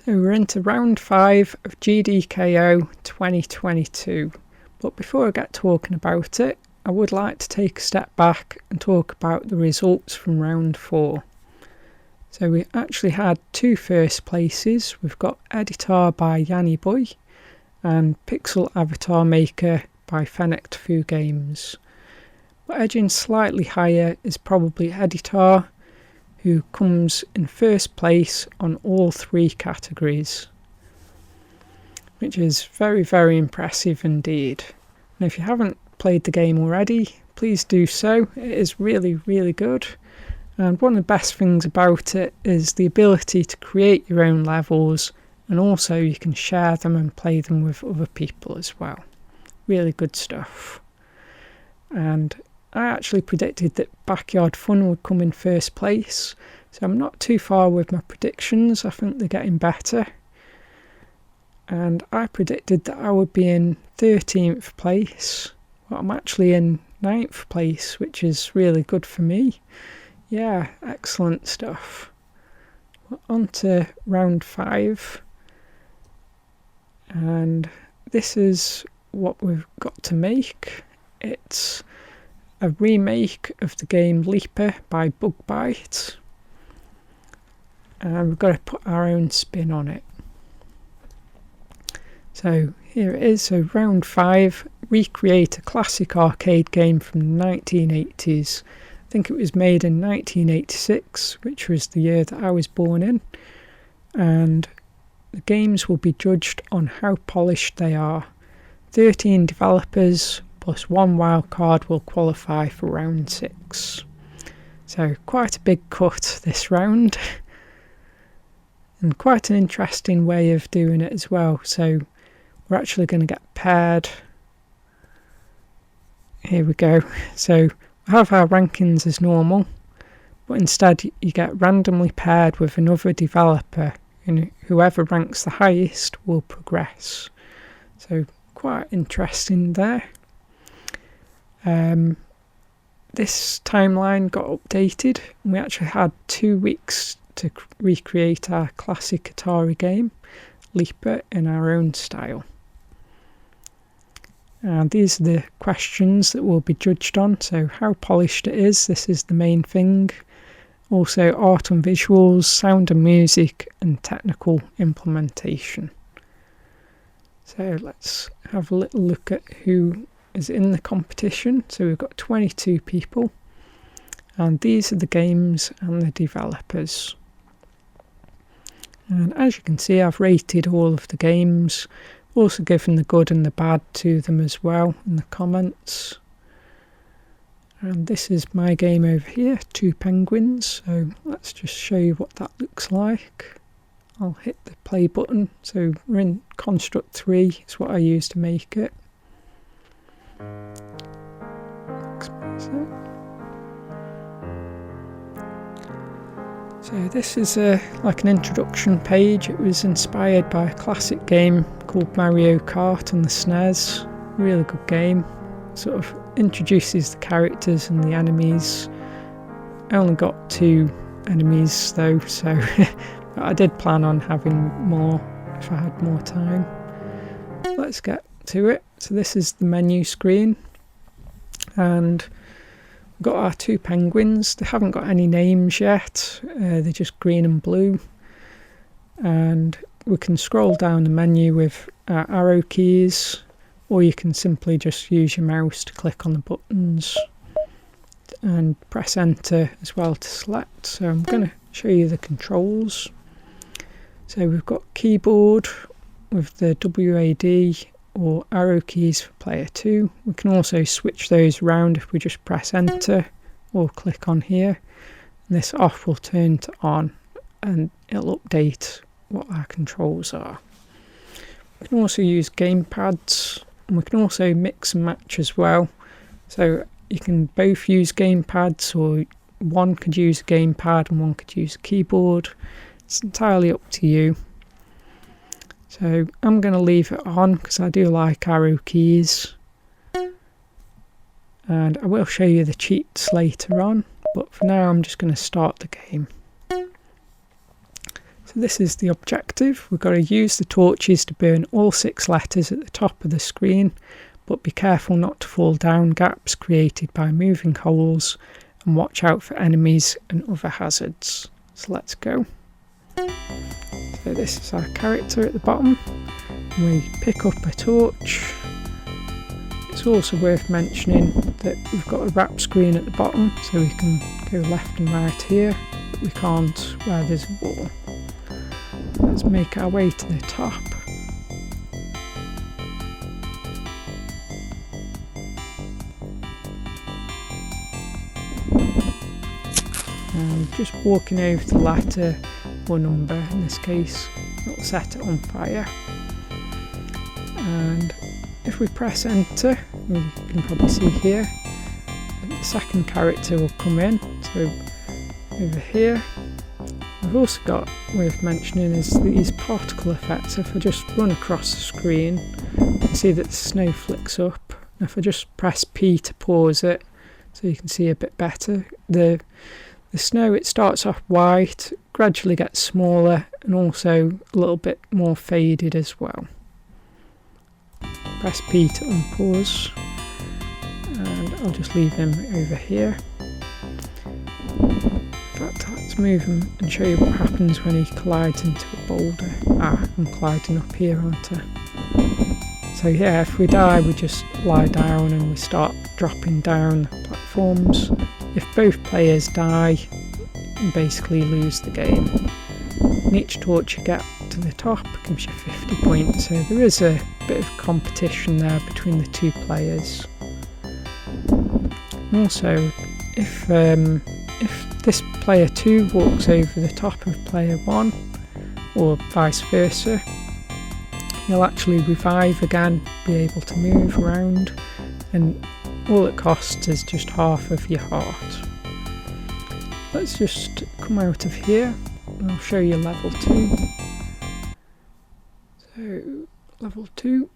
So we're into round 5 of GDKO 2022, but before I get talking about it, I would like to take a step back and talk about the results from round 4. So we actually had 2 first places. We've got Editor by Yanni Boy and Pixel Avatar Maker by Fennec2 Games. But edging slightly higher is probably Editor, who comes in first place on all 3 categories, which is very, very impressive indeed. And if you haven't played the game already, please do so. It is really, really good. And one of the best things about it is the ability to create your own levels, and also you can share them and play them with other people as well. Really good stuff. And I actually predicted that Backyard Fun would come in first place, so I'm not too far with my predictions. I think they're getting better. And I predicted that I would be in 13th place, but I'm actually in 9th place, which is really good for me. Yeah, excellent stuff. Well, on to round 5, and this is what we've got to make. It's a remake of the game Leaper by Bugbyte, and we've got to put our own spin on it. So here it is. So round 5, recreate a classic arcade game from the 1980s. I think it was made in 1986, which was the year that I was born in, and the games will be judged on how polished they are. 13 developers plus 1 wild card will qualify for round 6. So quite a big cut this round, and quite an interesting way of doing it as well. So we're actually going to get paired. Here we go. So we have our rankings as normal, but instead you get randomly paired with another developer, and whoever ranks the highest will progress. So quite interesting there. This timeline got updated, and we actually had 2 weeks to recreate our classic Atari game, Leaper, in our own style. And these are the questions that we'll be judged on. So how polished it is, this is the main thing. Also art and visuals, sound and music, and technical implementation. So let's have a little look at who is in the competition. So we've got 22 people, and these are the games and the developers. And as you can see, I've rated all of the games, also given the good and the bad to them as well in the comments. And this is my game over here, 2 penguins. So let's just show you what that looks like. I'll hit the play button. So we're in construct 3, is what I use to make it. So this is like an introduction page. It was inspired by a classic game called Mario Kart on the SNES. Really good game. Sort of introduces the characters and the enemies. I only got 2 enemies though, so I did plan on having more if I had more time. Let's get to it. So this is the menu screen, and we've got our 2 penguins. They haven't got any names yet, they're just green and blue, and we can scroll down the menu with our arrow keys, or you can simply just use your mouse to click on the buttons and press enter as well to select. So I'm going to show you the controls. So we've got keyboard with the WAD or arrow keys for player 2. We can also switch those around if we just press enter or click on here, and this off will turn to on, and it'll update what our controls are. We can also use gamepads, and we can also mix and match as well. So you can both use gamepads, or one could use a gamepad and one could use a keyboard. It's entirely up to you. So I'm going to leave it on because I do like arrow keys, and I will show you the cheats later on, but for now I'm just going to start the game. So So this is the objective. We've got to use the torches to burn all 6 letters at the top of the screen, but be careful not to fall down gaps created by moving holes, and watch out for enemies and other hazards. So let's go. So this is our character at the bottom. We pick up a torch. It's also worth mentioning that we've got a wrap screen at the bottom, so we can go left and right here, but we can't where there's a wall. Let's make our way to the top. And just walking over the letter or number, in this case, it'll set it on fire. And if we press enter, you can probably see here, the second character will come in. So over here, we've also got, worth mentioning, is these particle effects. If I just run across the screen, you can see that the snow flicks up. And if I just press P to pause it, so you can see a bit better, the snow, it starts off white, gradually gets smaller, and also a little bit more faded as well. Press P to unpause, and I'll just leave him over here. In fact, let's move him and show you what happens when he collides into a boulder. I'm colliding up here, aren't I? So yeah, if we die, we just lie down and we start dropping down the platforms. If both players die, you basically lose the game. And each torch you get to the top gives you 50 points, so there is a bit of competition there between the 2 players. And also, if this player 2 walks over the top of player 1, or vice versa, you'll actually revive again, be able to move around, and all it costs is just half of your heart. Let's just come out of here and I'll show you level 2. So, level 2.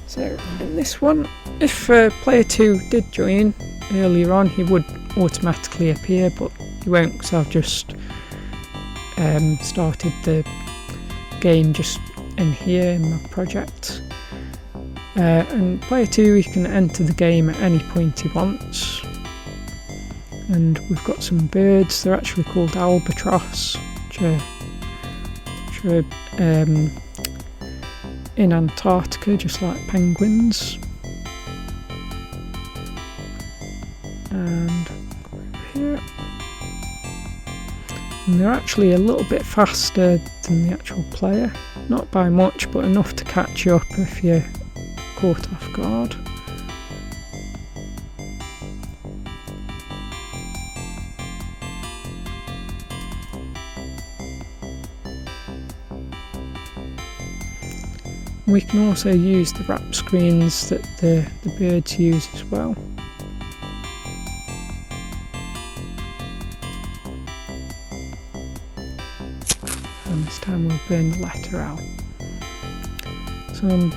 So, in this one, if player 2 did join earlier on, he would automatically appear, but he won't, because I've just started the game just in here in my project. And player 2, he can enter the game at any point he wants. And we've got some birds, they're actually called albatross, which are in Antarctica, just like penguins. And over here. And they're actually a little bit faster than the actual player. Not by much, but enough to catch you up if you're caught off guard. We can also use the wrap screens that the birds use as well. And this time we'll burn the letter L. Some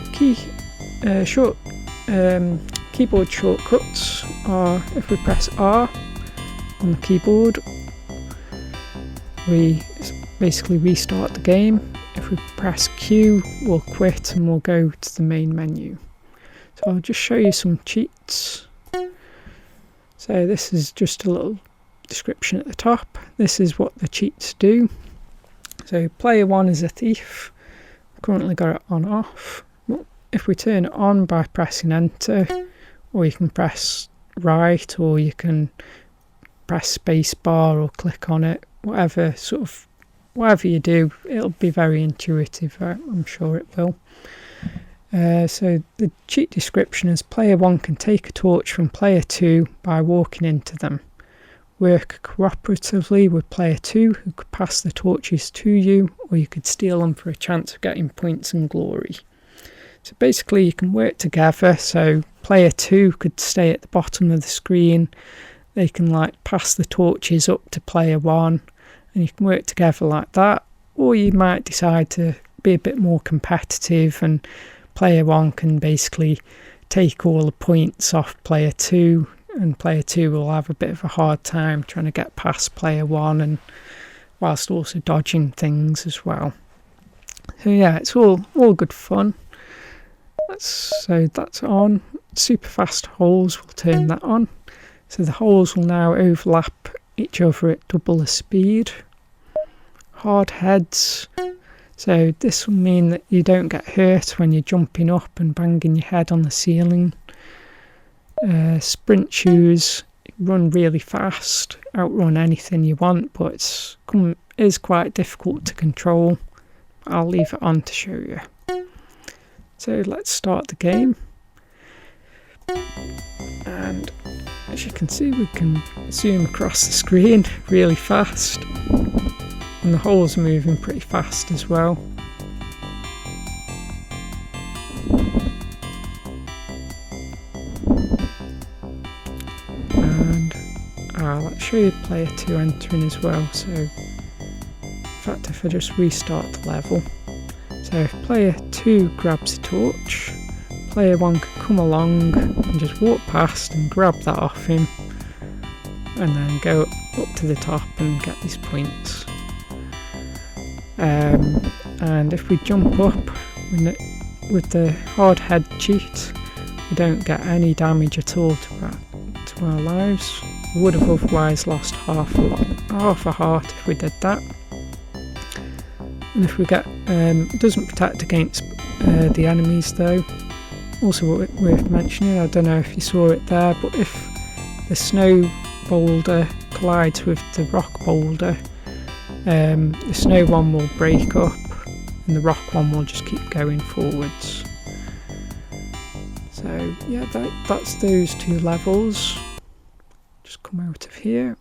keyboard shortcuts are, if we press R on the keyboard, we basically restart the game. If we press Q, we'll quit and we'll go to the main menu. So I'll just show you some cheats. So this is just a little description at the top. This is what the cheats do. So player 1 is a thief. Currently got it on off. If we turn it on by pressing enter, or you can press right, or you can press space bar or click on it, whatever you do, it'll be very intuitive, I'm sure it will. So the cheat description is player 1 can take a torch from player 2 by walking into them. Work cooperatively with player 2 who could pass the torches to you, or you could steal them for a chance of getting points and glory. So basically you can work together, so player 2 could stay at the bottom of the screen, they can pass the torches up to player 1, and you can work together like that. Or you might decide to be a bit more competitive and player 1 can basically take all the points off player 2 and player 2 will have a bit of a hard time trying to get past player 1, and whilst also dodging things as well. So yeah, it's all good fun. So that's on. Super fast holes, we'll turn that on. So the holes will now overlap each other at double the speed. Hard heads. So this will mean that you don't get hurt when you're jumping up and banging your head on the ceiling. Sprint shoes, run really fast, outrun anything you want, but it is quite difficult to control. I'll leave it on to show you. So let's start the game. And as you can see, we can zoom across the screen really fast. And the holes are moving pretty fast as well. And let's show you player 2 entering as well. So in fact, if I just restart the level. So if player 2 grabs a torch, player 1 can come along and just walk past and grab that off him, and then go up to the top and get these points. And if we jump up with the hard head cheat, we don't get any damage at all to our lives. We would have otherwise lost half a heart if we did that. And if we get, it doesn't protect against the enemies though. Also worth mentioning, I don't know if you saw it there, but if the snow boulder collides with the rock boulder, the snow one will break up and the rock one will just keep going forwards. So yeah, that's those 2 levels. Just come out of here.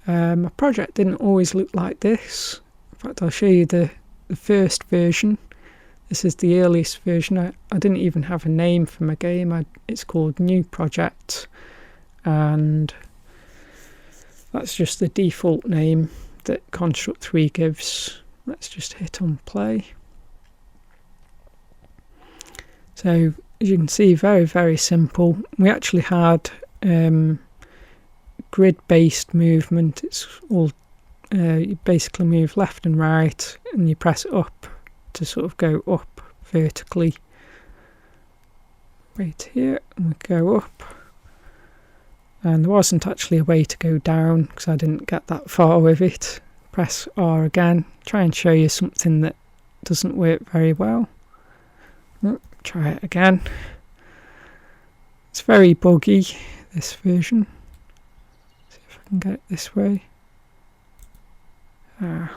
My project didn't always look like this. In fact, I'll show you the first version. This is the earliest version. I didn't even have a name for my game. It's called New Project, and that's just the default name that Construct 3 gives. Let's just hit on play. So as you can see, very, very simple. We actually had grid-based movement. It's all you basically move left and right, and you press up to sort of go up vertically. Right here, and we go up. And there wasn't actually a way to go down because I didn't get that far with it. Press R again. Try and show you something that doesn't work very well. Try it again. It's very buggy, this version. See if I can get it this way. Well,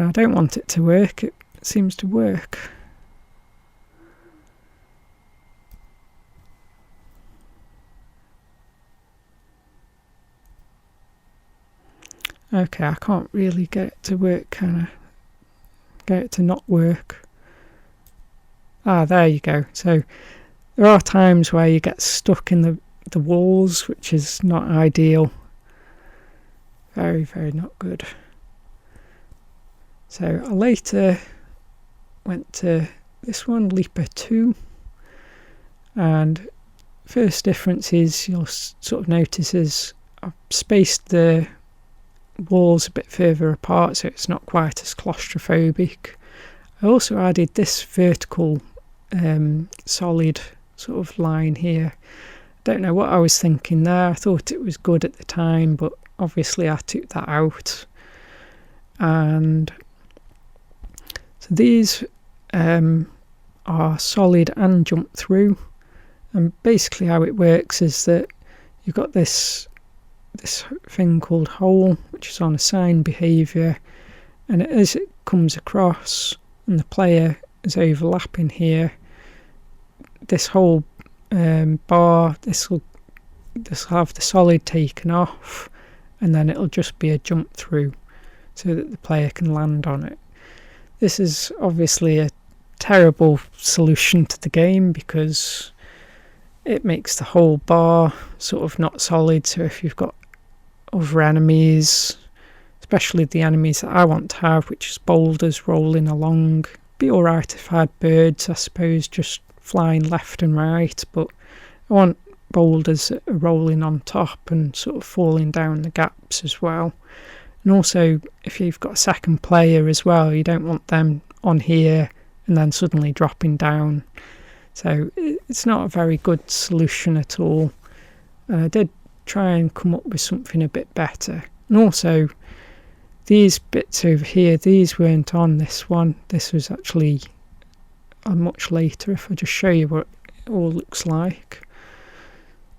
I don't want it to work. It seems to work. Okay, I can't really get it to work, can I? Get it to not work. There you go. So there are times where you get stuck in the walls, which is not ideal. Very, very not good. So I later went to this one, Leaper 2, and first difference is you'll sort of notice is I've spaced the walls a bit further apart so it's not quite as claustrophobic. I also added this vertical solid sort of line here. Don't know what I was thinking there. I thought it was good at the time, but obviously I took that out. And so these are solid and jump through, and basically how it works is that you've got this thing called hole, which is on assigned behaviour, and as it comes across and the player is overlapping here, this whole bar, this will have the solid taken off, and then it'll just be a jump through so that the player can land on it. This is obviously a terrible solution to the game because it makes the whole bar sort of not solid, so if you've got other enemies, especially the enemies that I want to have, which is boulders rolling along, be alright if I had birds, I suppose, just flying left and right, but I want boulders that are rolling on top and sort of falling down the gaps as well. And also, if you've got a second player as well, you don't want them on here and then suddenly dropping down. So it's not a very good solution at all. And I did try and come up with something a bit better. And also, these bits over here, these weren't on this one. This was actually much later. If I just show you what it all looks like.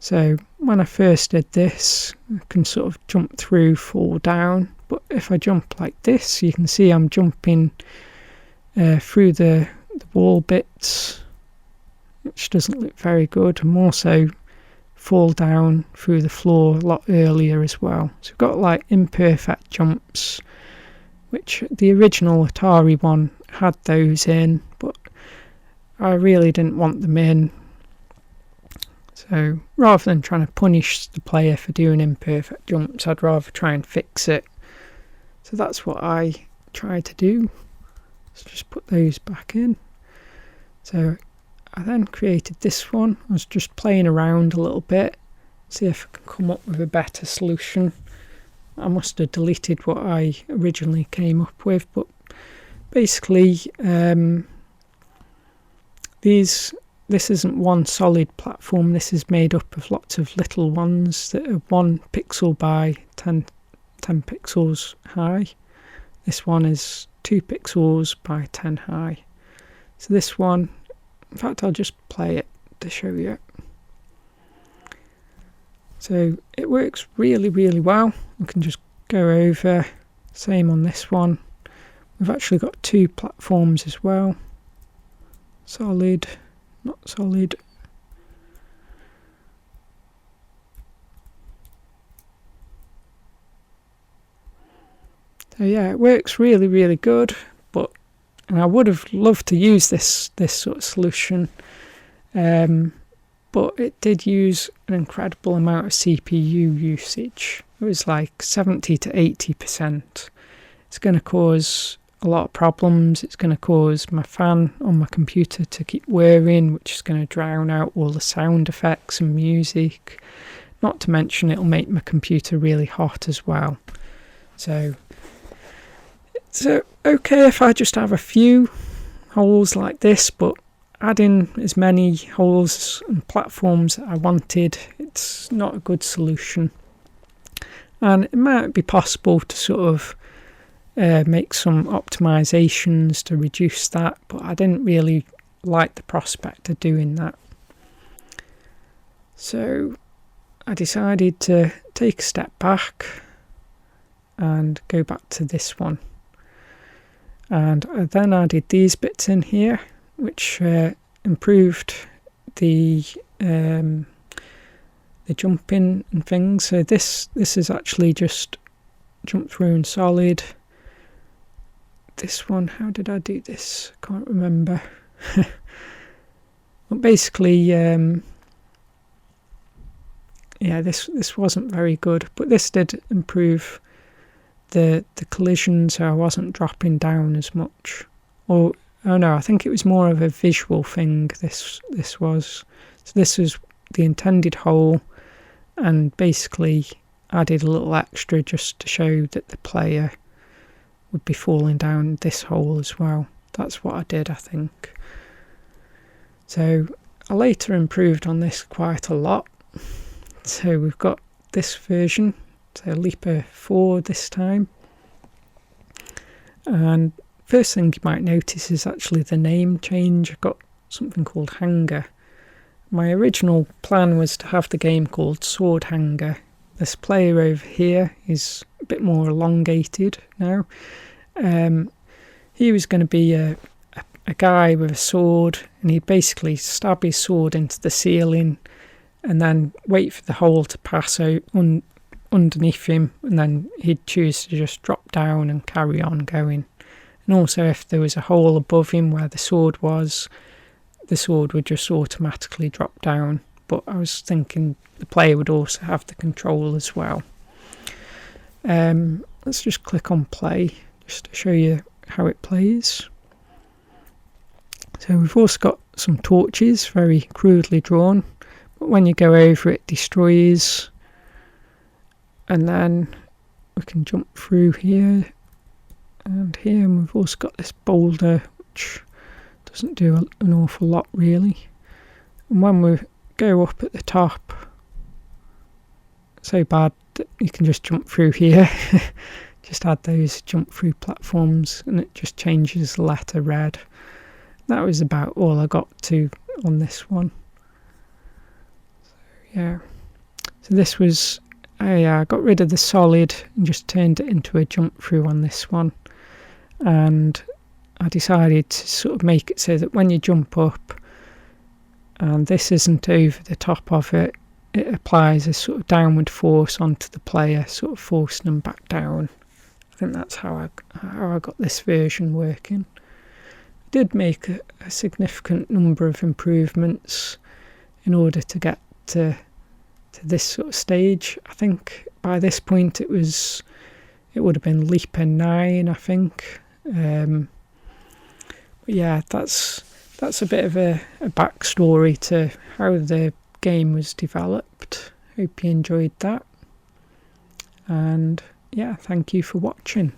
So when I first did this, I can sort of jump through, fall down. But if I jump like this, you can see I'm jumping through the wall bits, which doesn't look very good. I'm also fall down through the floor a lot earlier as well. So we've got like imperfect jumps, which the original Atari one had those in, but I really didn't want them in. So rather than trying to punish the player for doing imperfect jumps, I'd rather try and fix it. So that's what I tried to do. Let's just put those back in. So I then created this one. I was just playing around a little bit, see if I can come up with a better solution. I must have deleted what I originally came up with, but basically this isn't one solid platform. This is made up of lots of little ones that are 1 pixel by 10 pixels high. This one is 2 pixels by 10 high. So this one, in fact, I'll just play it to show you. So it works really, really well. We can just go over, same on this one. We've actually got 2 platforms as well. Solid, not solid. So yeah, it works really, really good. And I would have loved to use this sort of solution, but it did use an incredible amount of CPU usage. It was like 70 to 80%. It's going to cause a lot of problems. It's going to cause my fan on my computer to keep whirring, which is going to drown out all the sound effects and music. Not to mention it'll make my computer really hot as well. So it's okay if I just have a few holes like this, but adding as many holes and platforms that I wanted, it's not a good solution. And it might be possible to sort of make some optimizations to reduce that, but I didn't really like the prospect of doing that. So I decided to take a step back and go back to this one. And I then added these bits in here, which improved the jumping and things. So this is actually just jump through in solid. This one, how did I do this? I can't remember. But basically, yeah, this wasn't very good, but this did improve the collision, so I wasn't dropping down as much. Or oh no, I think it was more of a visual thing. This was, so this was the intended hole, and basically added a little extra just to show that the player would be falling down this hole as well. That's what I did, I think. So I later improved on this quite a lot. So we've got this version, so Leaper 4 this time. And first thing you might notice is actually the name change. I've got something called Hanger. My original plan was to have the game called Sword Hanger. This player over here is a bit more elongated now. He was going to be a guy with a sword, and he'd basically stab his sword into the ceiling and then wait for the hole to pass out underneath him, and then he'd choose to just drop down and carry on going. And also if there was a hole above him where the sword was, the sword would just automatically drop down. But I was thinking the player would also have the control as well. Let's just click on play just to show you how it plays. So we've also got some torches, very crudely drawn, but when you go over it destroys. And then we can jump through here and here, and we've also got this boulder which doesn't do an awful lot really. And when we go up at the top, so bad that you can just jump through here. Just add those jump through platforms and it just changes the letter red. That was about all I got to on this one. So yeah, so this was, I got rid of the solid and just turned it into a jump through on this one. And I decided to sort of make it so that when you jump up and this isn't over the top of it, it applies a sort of downward force onto the player, sort of forcing them back down. I think that's how I got this version working. I did make a significant number of improvements in order to get to this sort of stage. I think by this point it would have been Leaper 9, I think. But yeah, that's a bit of a backstory to how the game was developed. Hope you enjoyed that, and yeah, thank you for watching.